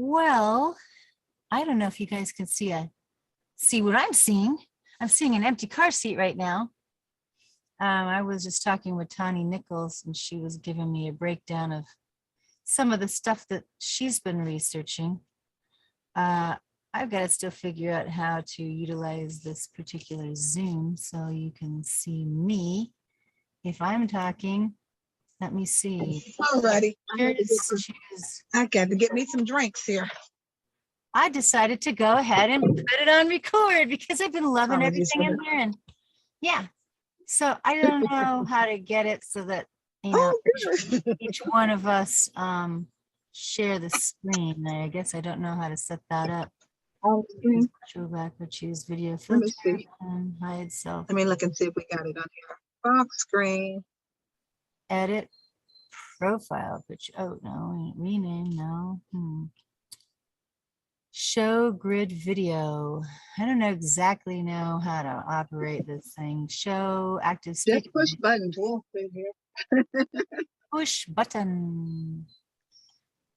Well, I don't know if you guys can see what I'm seeing. I'm seeing an empty car seat right now. I was just talking with Tani Nichols, and she was giving me a breakdown of some of the stuff that she's been researching. I've got to still figure out how to utilize this particular Zoom so you can see me if I'm talking. Let me see. Alrighty. I got to get me some drinks here. I decided to go ahead and put it on record because I've been loving everything I'm hearing. Yeah. So I don't know how to get it so that, each one of us share the screen. I guess I don't know how to set that up. Go back or choose video filter and hide self. Let me look and see if we got it on here. Box screen. Edit profile picture. Oh no, rename. No. Show grid video. I don't exactly know how to operate this thing. Show active speaker. Just push buttons. We'll see here. Push button.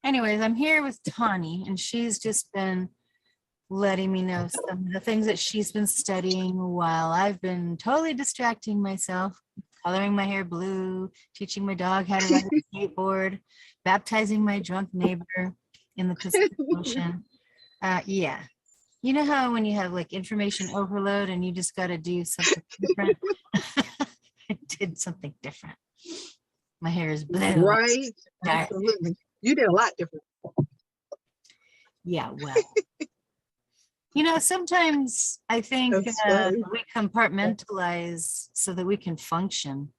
Anyways, I'm here with Tani, and she's just been letting me know some of the things that she's been studying while I've been totally distracting myself, coloring my hair blue, teaching my dog how to ride a skateboard, baptizing my drunk neighbor in the Pacific Ocean. Yeah. You know how when you have like information overload and you just got to do something different? I did something different. My hair is blue. Right. Absolutely. You did a lot different. Yeah, well. Sometimes I think we compartmentalize so that we can function.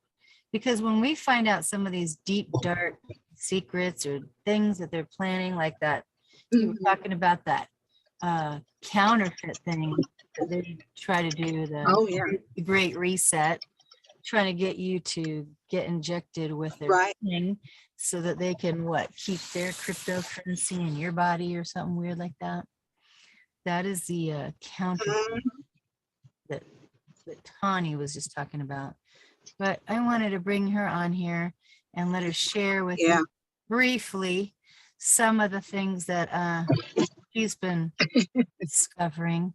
Because when we find out some of these deep, dark secrets or things that they're planning like that, you were talking about that counterfeit thing that they try to do, the Great Reset, trying to get you to get injected with their thing so that they can keep their cryptocurrency in your body or something weird like that. That is the counterfeit that Tani was just talking about. But I wanted to bring her on here and let her share with you briefly some of the things that she's been discovering.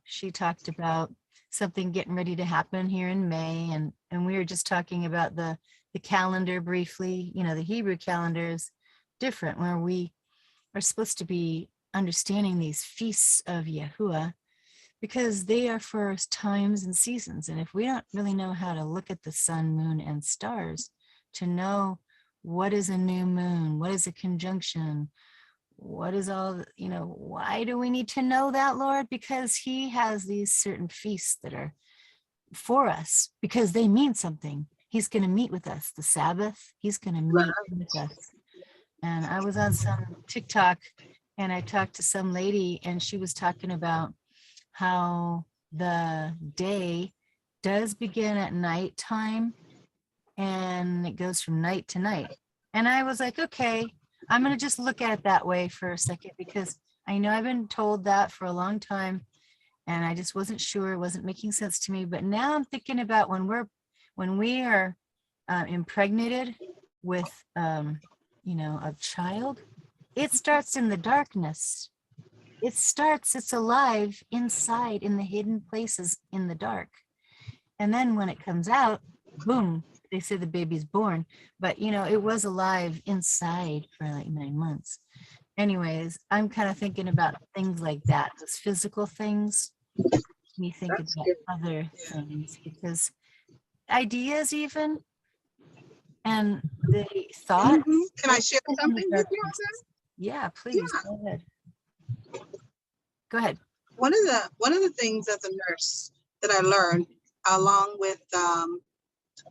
She talked about something getting ready to happen here in May, and we were just talking about the calendar briefly. The Hebrew calendar is different, where we are supposed to be understanding these feasts of Yahuwah because they are for times and seasons. And if we don't really know how to look at the sun, moon, and stars to know what is a new moon, what is a conjunction, what is all, why do we need to know that, Lord? Because he has these certain feasts that are for us because they mean something. He's going to meet with us. The Sabbath, he's going to meet with us. And I was on some TikTok and I talked to some lady and she was talking about how the day does begin at nighttime and it goes from night to night. And I was like, okay, I'm going to just look at it that way for a second because I know I've been told that for a long time and I just wasn't sure, it wasn't making sense to me. But now I'm thinking about when we are impregnated with, a child, it starts in the darkness. It's alive inside in the hidden places in the dark. And then when it comes out, boom, they say the baby's born, but it was alive inside for like 9 months. Anyways, I'm kind of thinking about things like that, those physical things. Me think about other things because ideas even and the thoughts. Can I share something with you on that? Yeah, please. Go ahead. Go ahead. One of the things as a nurse that I learned along with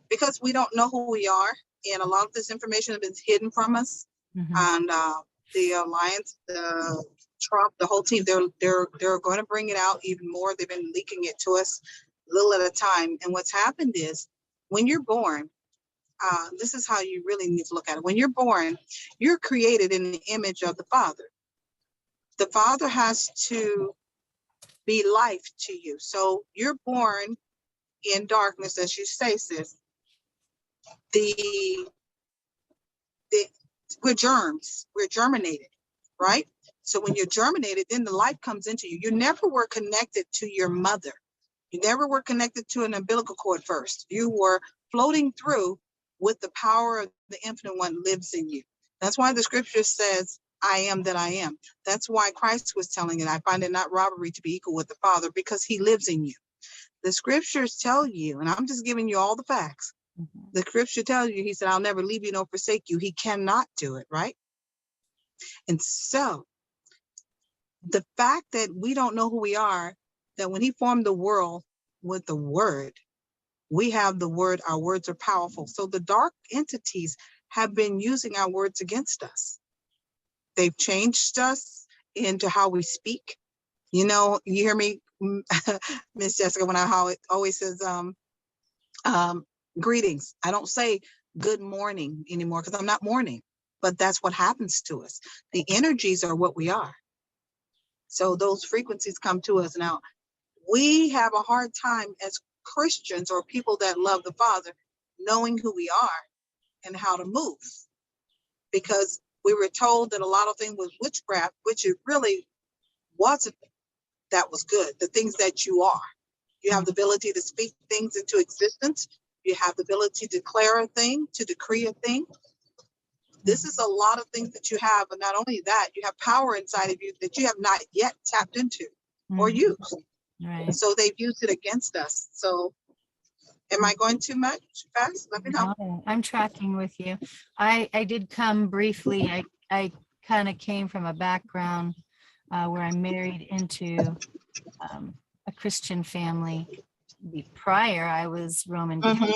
because we don't know who we are and a lot of this information has been hidden from us. And the Alliance, the Trump, the whole team, they're going to bring it out even more. They've been leaking it to us a little at a time. And what's happened is when you're born, this is how you really need to look at it. When you're born, you're created in the image of the Father. The Father has to be life to you. So you're born in darkness, as you say, sis. We're germs. We're germinated. right? So when you're germinated, then the life comes into you. You never were connected to your mother. You never were connected to an umbilical cord first. You were floating through with the power of the infinite one lives in you. That's why the scripture says, I am that I am. That's why Christ was telling it, I find it not robbery to be equal with the Father, because he lives in you. The scriptures tell you, and I'm just giving you all the facts. The scripture tells you, he said, I'll never leave you nor forsake you. He cannot do it, right? And so the fact that we don't know who we are, that when he formed the world with the word, we have the word, our words are powerful. So the dark entities have been using our words against us. They've changed us into how we speak. You know, you hear me, Miss Jessica, when I always says, greetings. I don't say good morning anymore because I'm not mourning, but that's what happens to us. The energies are what we are. So those frequencies come to us. Now, we have a hard time as Christians or people that love the Father knowing who we are and how to move, because we were told that a lot of things was witchcraft, which it really wasn't. That was good. The things that you are. You have the ability to speak things into existence. You have the ability to declare a thing, to decree a thing. This is a lot of things that you have, but not only that, you have power inside of you that you have not yet tapped into or used. Right. So they've used it against us. So am I going too much fast? Let me know. No, I'm tracking with you. I did come briefly. I kind of came from a background where I married into a Christian family. Prior, I was Roman Catholic.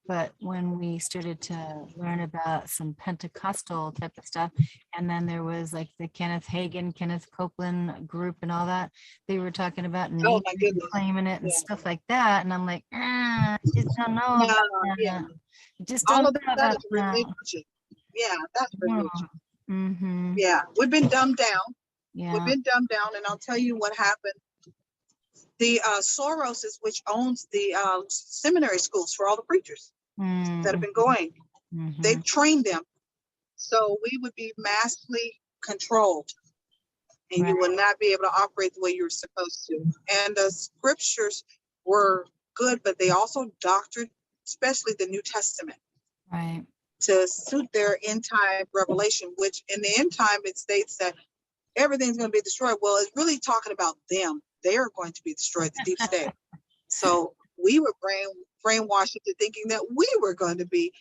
But when we started to learn about some Pentecostal type of stuff, and then there was like the Kenneth Hagin, Kenneth Copeland group and all that, they were talking about nature and claiming it and stuff like that. And I'm like, I just don't know about that. Just don't All of know that about is religion. Yeah, that's religion. Mm-hmm. Yeah, we've been dumbed down. Yeah. We've been dumbed down, and I'll tell you what happened. The Soros is which owns the seminary schools for all the preachers that have been going. They've trained them. So we would be massively controlled, and you would not be able to operate the way you were supposed to. And the scriptures were good, but they also doctored, especially the New Testament, to suit their end time revelation, which in the end time, it states that everything's going to be destroyed. Well, it's really talking about them. They are going to be destroyed, the deep state. So we were brainwashed into thinking that we were going to be,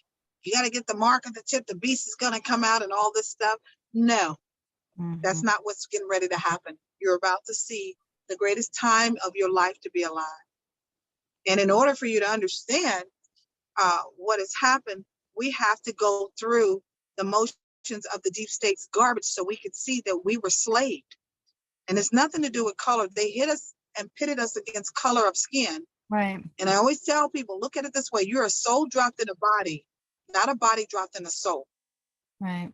you got to get the mark at the tip, the beast is going to come out and all this stuff. No, that's not what's getting ready to happen. You're about to see the greatest time of your life to be alive. And in order for you to understand what has happened, we have to go through the motions of the deep state's garbage so we could see that we were slaved. And it's nothing to do with color. They hit us and pitted us against color of skin. Right. And I always tell people, look at it this way. You're a soul dropped in a body, not a body dropped in a soul. Right.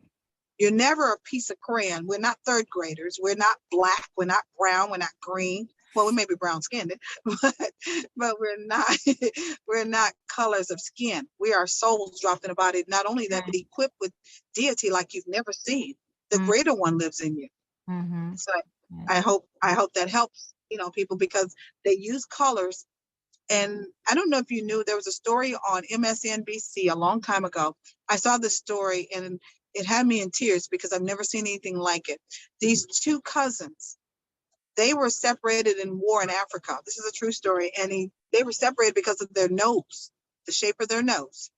You're never a piece of crayon. We're not third graders. We're not black. We're not brown. We're not green. Well, we may be brown skinned, but we're not colors of skin. We are souls dropped in a body. Not only that, but equipped with deity like you've never seen. The greater one lives in you. So I hope that helps, people, because they use colors. And I don't know if you knew, there was a story on MSNBC a long time ago. I saw this story and it had me in tears because I've never seen anything like it. These two cousins, they were separated in war in Africa. This is a true story. And they were separated because of their nose, the shape of their nose.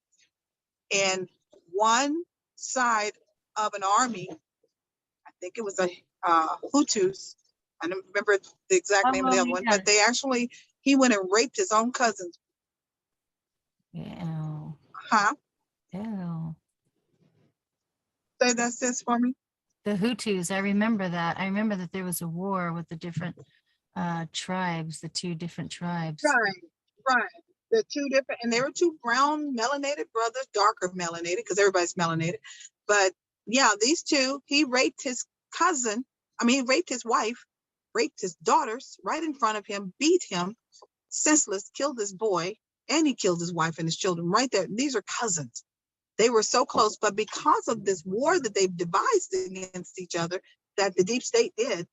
And one side of an army, I think it was the Hutus, I don't remember the exact name of the other one, but he went and raped his own cousins. Ew. Huh? Ew. Say that, sis, for me. The Hutus, I remember that. I remember that there was a war with the different tribes, the two different tribes. Right. The two different, and they were two brown melanated brothers, darker melanated, because everybody's melanated. But yeah, these two, he raped his cousin. He raped his wife, raped his daughters right in front of him, beat him, senseless, killed his boy, and he killed his wife and his children right there. These are cousins. They were so close, but because of this war that they've devised against each other, that the deep state did.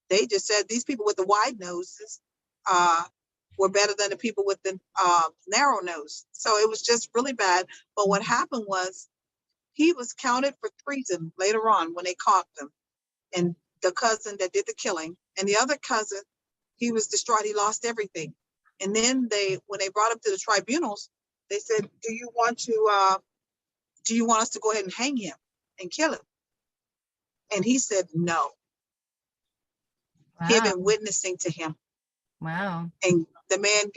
They just said these people with the wide noses were better than the people with the narrow nose. So it was just really bad. But what happened was he was counted for treason later on when they caught them. And the cousin that did the killing, and the other cousin, he was distraught. He lost everything. And then when they brought him to the tribunals, they said, do you want us to go ahead and hang him and kill him? And he said, no. Wow. He had been witnessing to him. Wow. And the man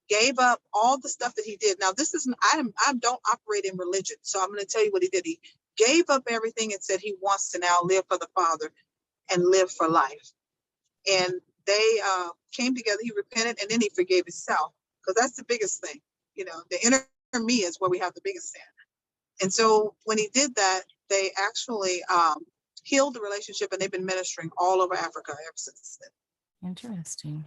gave up all the stuff that he did. Now, this isn't, I don't operate in religion, so I'm going to tell you what he did. He gave up everything and said he wants to now live for the Father and live for life. And they came together, he repented, and then he forgave himself, because that's the biggest thing. You know, the inner me is where we have the biggest sin. And so when he did that, they actually healed the relationship, and they've been ministering all over Africa ever since then. Interesting.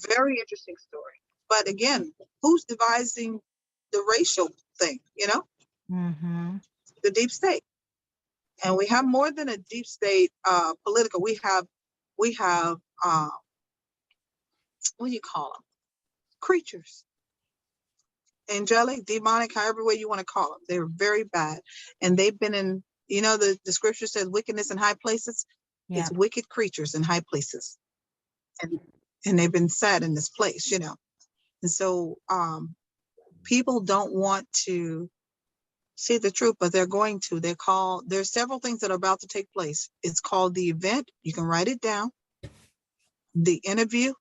Very interesting story. But again, who's devising the racial thing, you know? Mm-hmm. The deep state. And we have more than a deep state political. We have what do you call them? Creatures. Angelic, demonic, however way you want to call them. They're very bad. And they've been in, you know, the scripture says wickedness in high places. Yeah. It's wicked creatures in high places. And they've been set in this place, you know. And so people don't want to see the truth, but they're going to. There's several things that are about to take place. It's called the event. You can write it down. The interview.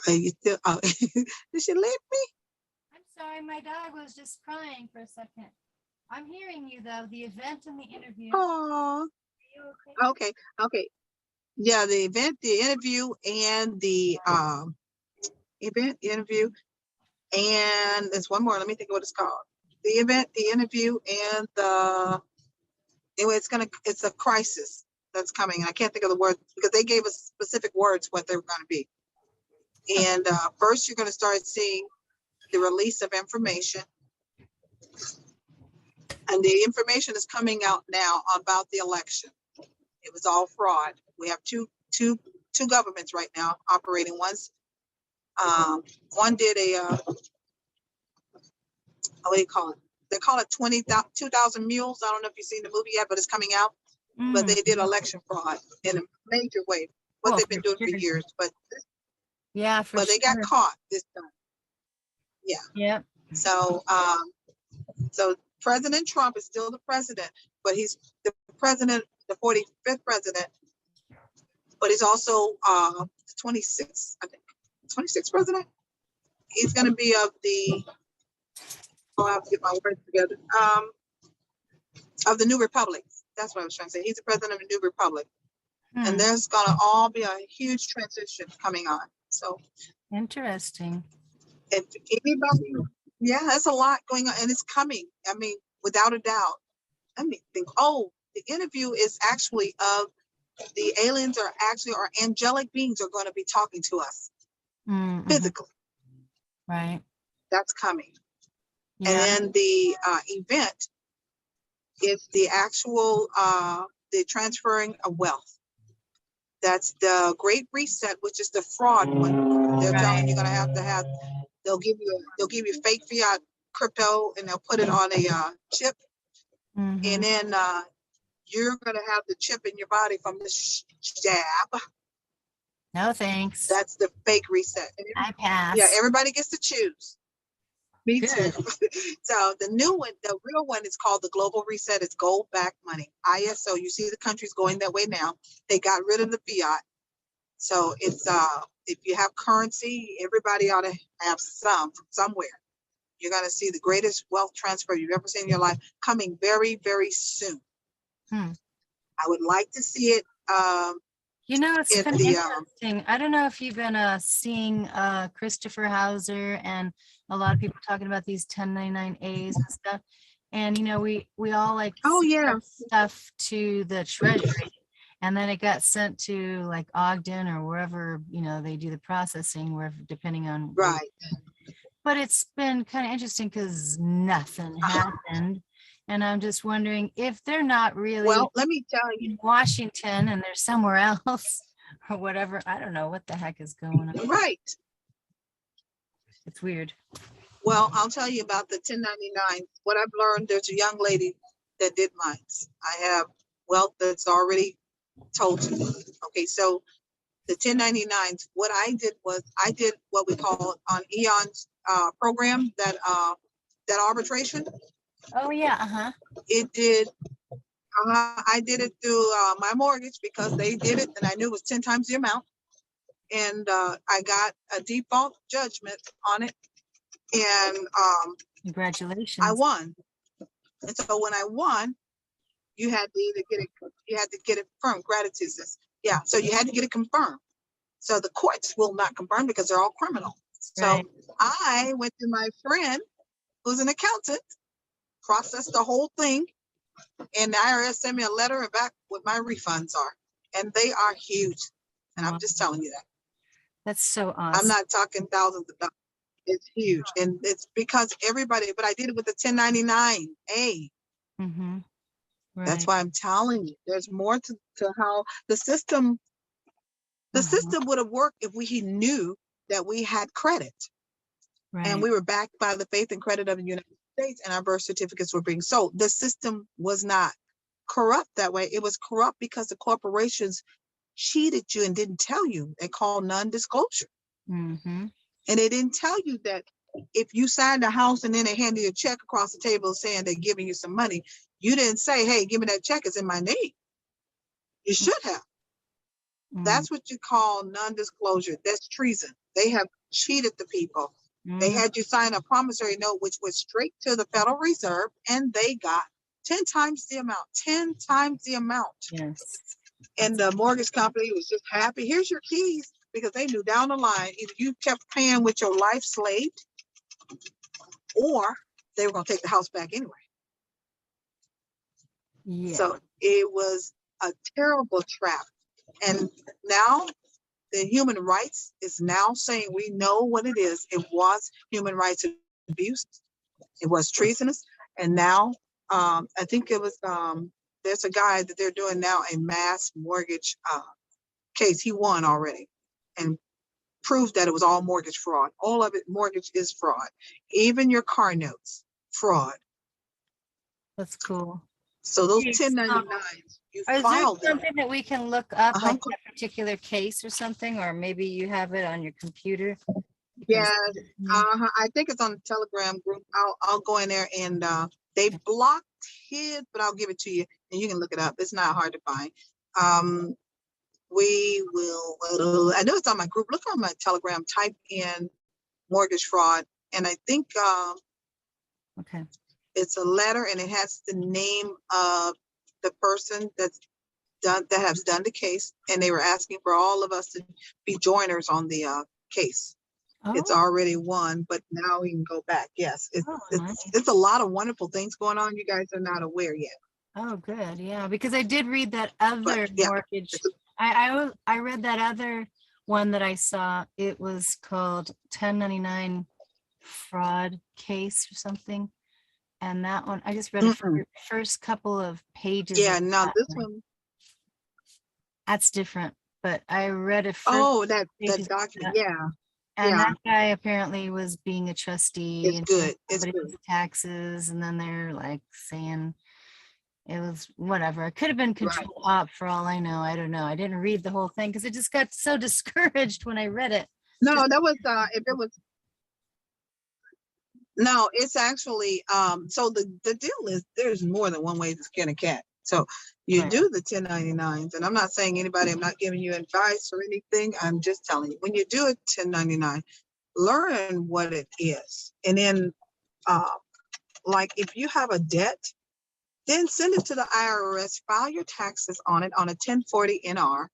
Did she leave me? I'm sorry, my dog was just crying for a second. I'm hearing you though, the event and the interview. Oh, okay. Yeah, the event, the interview, and the interview, and there's one more. Let me think of what it's called. The event, the interview, and anyway, it's a crisis that's coming, and I can't think of the word because they gave us specific words what they were going to be. And first, you're going to start seeing the release of information, and the information is coming out now about the election. It was all fraud. We have two governments right now operating. One did a what do you call it? They call it 2,000 Mules. I don't know if you've seen the movie yet, but it's coming out. But they did election fraud in a major way. What they've been doing for years, but they got caught this time. Yeah. Yep. So President Trump is still the president, but he's the president, the 45th president, but he's also the 26th, I think, 26th president. He's going to be of the, I have to get my words together, of the New Republic. That's what I was trying to say. He's the president of the New Republic. And there's going to all be a huge transition coming on. So interesting. If anybody, yeah, there's a lot going on, and it's coming. I mean, without a doubt. Let me think. Oh, the interview is actually of the aliens or angelic beings are going to be talking to us physically. Right. That's coming. Yeah. And then the event is the actual the transferring of wealth. That's the Great Reset, which is the fraud one. They're telling you you're going to have. They'll give you fake fiat crypto, and they'll put it on a chip, and then you're going to have the chip in your body from the jab. No thanks. That's the fake reset. I pass. Yeah, everybody gets to choose. Me Good. too. So the new one, the real one, is called the Global Reset. It's gold-backed money, ISO. You see the countries going that way now. They got rid of the fiat. So it's if you have currency, everybody ought to have some from somewhere. You're going to see the greatest wealth transfer you've ever seen in your life coming very, very soon. I would like to see it. You know, it's been interesting. I don't know if you've been seeing Christopher Hauser and a lot of people talking about these 1099As and stuff. And, you know, we all like stuff to the Treasury. And then it got sent to like Ogden or wherever, you know, they do the processing, wherever, depending on. Right. But it's been kind of interesting because nothing happened. And I'm just wondering if they're not really Well, let me tell you. in Washington and they're somewhere else or whatever. I don't know what the heck is going on. Right. It's weird. Well, I'll tell you about the 1099. What I've learned, there's a young lady that did mine. I have wealth that's already told to me. Okay, so the 1099s, what I did was I did what we call on Eon's program, that arbitration. Oh yeah, uh-huh. It did. I did it through my mortgage because they did it and I knew it was 10 times the amount. And I got a default judgment on it. And Congratulations. I won. And so when I won, you had to either get it confirmed. Gratitude says, yeah. So you had to get it confirmed. So the courts will not confirm because they're all criminal. So Right. I went to my friend who's an accountant, processed the whole thing, and the IRS sent me a letter back what my refunds are. And they are huge. And I'm just telling you that. That's so awesome. I'm not talking thousands of dollars. It's huge. And it's because everybody, but I did it with the 1099A. Mm-hmm. Right. That's why I'm telling you, there's more to how the system would have worked if we knew that we had credit. Right. And we were backed by the faith and credit of the United States, and our birth certificates were being sold. The system was not corrupt that way. It was corrupt because the corporations cheated you and didn't tell you. They called non-disclosure. Mm-hmm. And they didn't tell you that if you signed a house and then they handed you a check across the table saying they're giving you some money, you didn't say, hey, give me that check, it's in my name. You should have. That's what you call non-disclosure. That's treason. They have cheated the people. They had you sign a promissory note, which was straight to the Federal Reserve, and they got 10 times the amount, 10 times the amount. Yes. And the mortgage company was just happy. Here's your keys, because they knew down the line, either you kept paying with your life slave, or they were going to take the house back anyway. Yeah. So it was a terrible trap. And now the human rights is now saying we know what it is. It was human rights abuse. It was treasonous. And now I think it was, there's a guy that they're doing now a mass mortgage case. He won already and proved that it was all mortgage fraud. All of it, mortgage is fraud. Even your car notes, fraud. That's cool. So those 1099s, you file them. Is there something that we can look up, like Uh-huh. that particular case or something, or maybe you have it on your computer? Yeah, I think it's on the Telegram group. I'll go in there and they blocked his, but I'll give it to you and you can look it up. It's not hard to find. We will. I know it's on my group. Look on my Telegram. Type in mortgage fraud, and I think Okay. it's a letter, and it has the name of the person that has done the case, and they were asking for all of us to be joiners on the case. Oh. It's already won, but now we can go back. Yes, Nice. it's a lot of wonderful things going on. You guys are not aware yet. Oh, good. Yeah, because I did read that other yeah, mortgage. I read that other one that I saw. It was called 1099 fraud case or something. And that one, I just read the first couple of pages. Yeah, no, this one. That's different, but I read it. That document, yeah. And that guy apparently was being a trustee. It's good. It's good. Taxes, and then they're like saying it was whatever. It could have been control op for all I know. I don't know. I didn't read the whole thing because it just got so discouraged when I read it. No, that was if it was. No, it's actually so the deal is there's more than one way to skin a cat. So you do the 1099s, and I'm not saying anybody, I'm not giving you advice or anything. I'm just telling you, when you do a 1099, learn what it is. And then like if you have a debt, then send it to the IRS, file your taxes on it on a 1040 NR,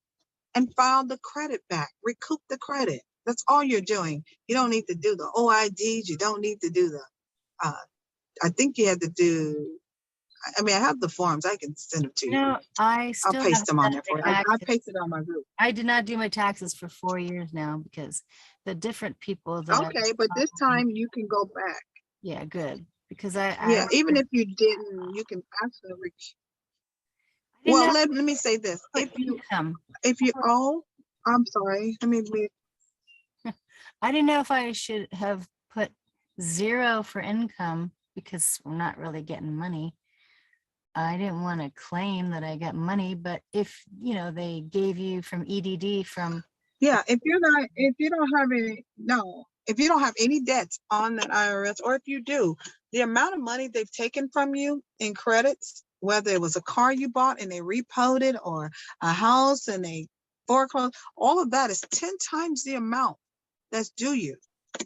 and file the credit back, recoup the credit. That's all you're doing. You don't need to do the OIDs. You don't need to do the, I think you had to do, I mean, I have the forms. I can send them to you. No, I'll paste them on there for you. I pasted on my group. I did not do my taxes for 4 years now because the different people that but this time you can go back. Yeah, good. because Yeah, even if you didn't, you can actually I didn't well, know let me say this. what income. If you owe, I'm sorry, let me read. I didn't know if I should have put 0 for income because we're not really getting money. I didn't want to claim that I got money, but if, you know, they gave you from EDD from. Yeah, if you don't have if you don't have any debts on that IRS, or if you do, the amount of money they've taken from you in credits, whether it was a car you bought and they repoed it, or a house and they foreclosed, all of that is 10 times the amount that's due you.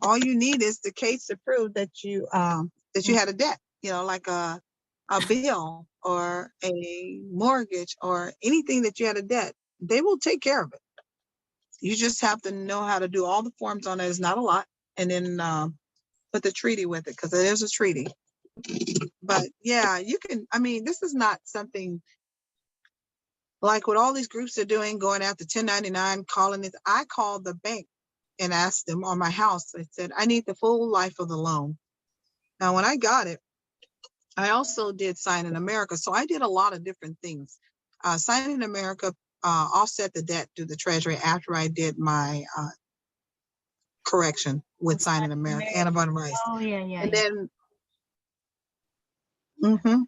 All you need is the case to prove that you had a debt, like a bill or a mortgage or anything that you had a debt. They will take care of it. You just have to know how to do all the forms on it. It's not a lot. And then put the treaty with it, because it is a treaty. But yeah, you can, this is not something like what all these groups are doing, going after 1099, calling it. I called the bank and asked them on my house. I said, I need the full life of the loan. Now, when I got it, I also did Sign in America. So I did a lot of different things. Sign in America offset the debt to the Treasury after I did my correction with Sign in America, Anna Von Rice. Oh, yeah. And then,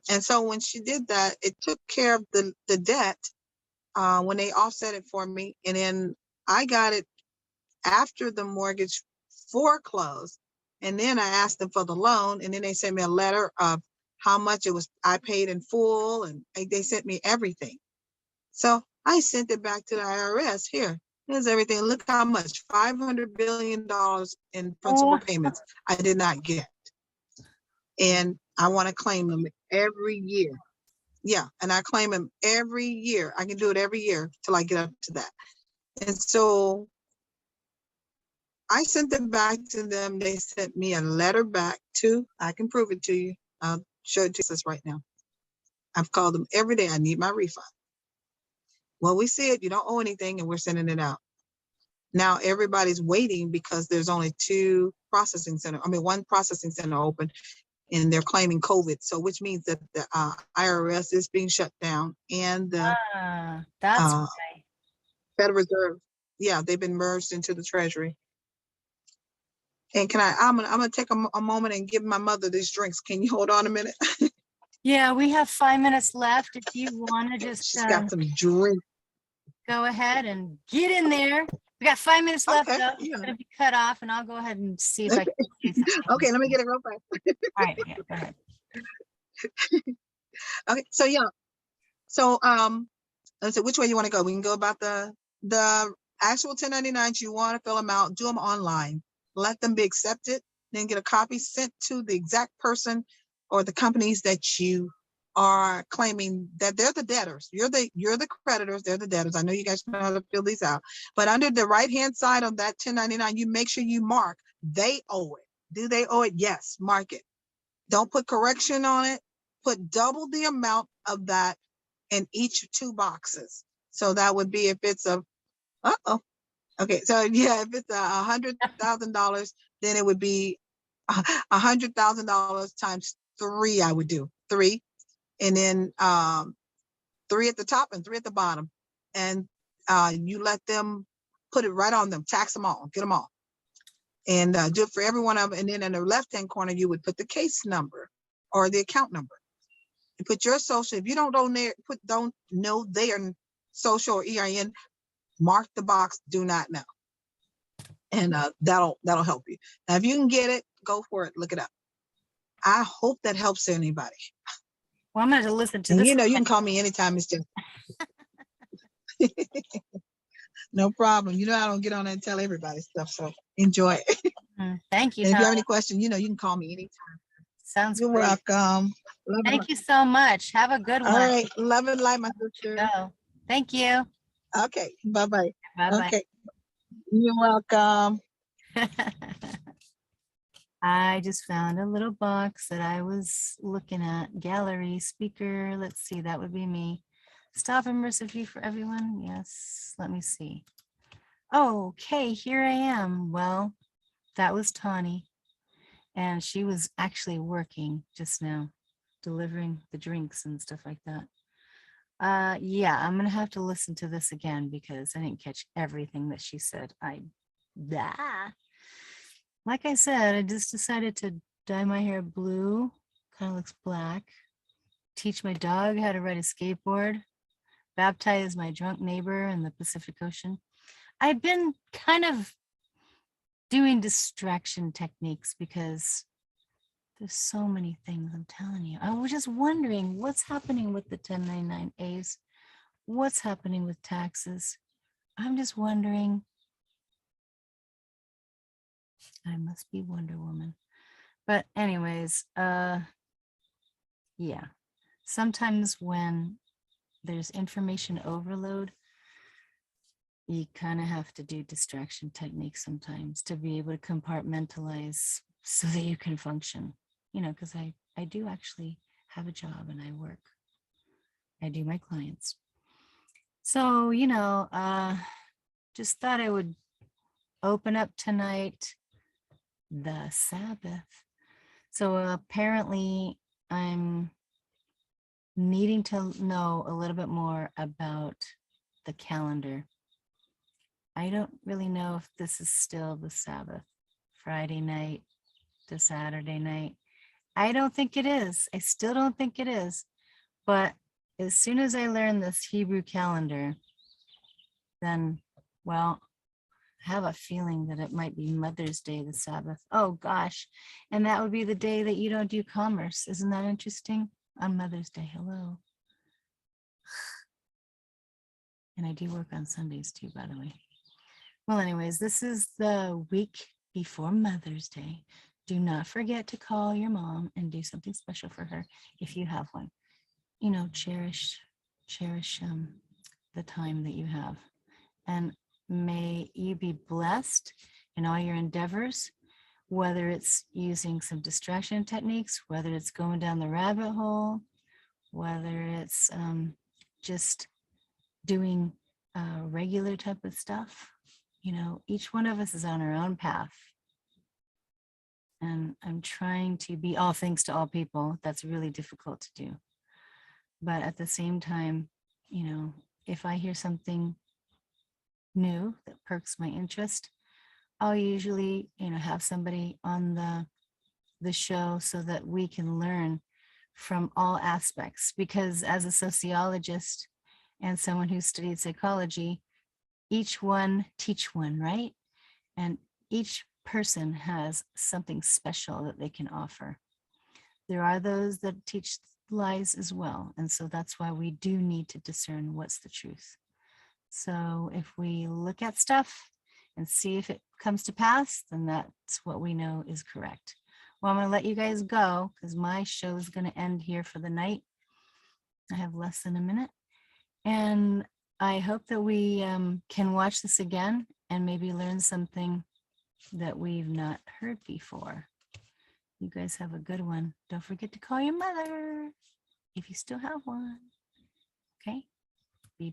and so when she did that, it took care of the debt when they offset it for me. And then I got it after the mortgage foreclosed. And then I asked them for the loan, and then they sent me a letter of how much it was I paid in full, and they sent me everything. So I sent it back to the IRS. Here's everything. Look how much, $500 billion in principal payments I did not get. And I want to claim them every year. Yeah, and I claim them every year. I can do it every year till I get up to that. And so I sent them back to them. They sent me a letter back too. I can prove it to you. I'll show it to us right now. I've called them every day. I need my refund. Well, we see it. You don't owe anything, and we're sending it out. Now everybody's waiting because there's only one processing center open, and they're claiming COVID. So which means that the IRS is being shut down, and the that's right. Federal Reserve, yeah, they've been merged into the Treasury. And I'm gonna take a moment and give my mother these drinks. Can you hold on a minute? Yeah, we have 5 minutes left. If you want to just She's got some drinks. Go ahead and get in there. We got 5 minutes left, though. Yeah. It's going to be cut off, and I'll go ahead and see if I can say something. Okay, let me get it real fast. All right, yeah, go ahead. Okay, so yeah. So let's see, which way you want to go? We can go about the actual 1099s. You want to fill them out, do them online, let them be accepted, then get a copy sent to the exact person or the companies that you are claiming that they're the debtors. You're the creditors, they're the debtors. I know you guys know how to fill these out, but under the right-hand side of that 1099, you make sure you mark they owe it. Do they owe it? Yes, mark it. Don't put correction on it. Put double the amount of that in each 2 boxes. So that would be if it's okay. So yeah, if it's $100,000, then it would be $100,000 times 3. I would do 3, and then 3 at the top and 3 at the bottom, and you let them put it right on them, tax them all, get them all, and do it for every one of them. And then in the left-hand corner, you would put the case number or the account number. You put your social. If you don't know their social or EIN, mark the box "Do not know," and that'll help you. Now, if you can get it, go for it. Look it up. I hope that helps anybody. Well, I'm going to listen to and this. You can call me anytime. It's just no problem. I don't get on there and tell everybody stuff, so enjoy it. Thank you. And if you have any questions, you can call me anytime. Sounds You're great. welcome. Thank you so much. Have a good one. All right. Love and light, my sister. Go. Thank you. Okay. Bye-bye. Bye-bye. Okay. You're welcome. I just found a little box that I was looking at. Gallery, speaker. Let's see. That would be me. Stop immersive view for everyone. Yes. Let me see. Okay. Here I am. Well, that was Tawny. And she was actually working just now, delivering the drinks and stuff like that. Yeah, I'm gonna have to listen to this again because I didn't catch everything that she said. Like I said, I just decided to dye my hair blue, kind of looks black, teach my dog how to ride a skateboard, baptize my drunk neighbor in the Pacific Ocean. I've been kind of doing distraction techniques because there's so many things, I'm telling you. I was just wondering what's happening with the 1099As, what's happening with taxes. I'm just wondering. I must be Wonder Woman. But anyways, yeah. Sometimes when there's information overload, you kind of have to do distraction techniques sometimes to be able to compartmentalize so that you can function, you know, because I do actually have a job and I work. I do my clients. So, you know, just thought I would open up tonight, the Sabbath. So apparently I'm needing to know a little bit more about the calendar. I don't really know if this is still the Sabbath, Friday night to Saturday night. I don't think it is. I still don't think it is. But as soon as I learn this Hebrew calendar, then, well, I have a feeling that it might be Mother's Day, the Sabbath. Oh gosh. And that would be the day that you don't do commerce. Isn't that interesting? On Mother's Day. Hello. And I do work on Sundays too, by the way. Well, anyways, this is the week before Mother's Day. Do not forget to call your mom and do something special for her if you have one. You know, cherish the time that you have. And may you be blessed in all your endeavors, whether it's using some distraction techniques, whether it's going down the rabbit hole, whether it's just doing regular type of stuff. You know, each one of us is on our own path. And I'm trying to be all things to all people. That's really difficult to do. But at the same time, you know, if I hear something new that perks my interest, I'll usually, you know, have somebody on the show so that we can learn from all aspects. Because as a sociologist and someone who studied psychology, each one teach one, right? And each person has something special that they can offer. There are those that teach lies as well. And so that's why we do need to discern what's the truth. So if we look at stuff and see if it comes to pass, then that's what we know is correct. Well, I'm going to let you guys go because my show is going to end here for the night. I have less than a minute. And I hope that we can watch this again and maybe learn something that we've not heard before. You guys have a good one. Don't forget to call your mother if you still have one. Okay?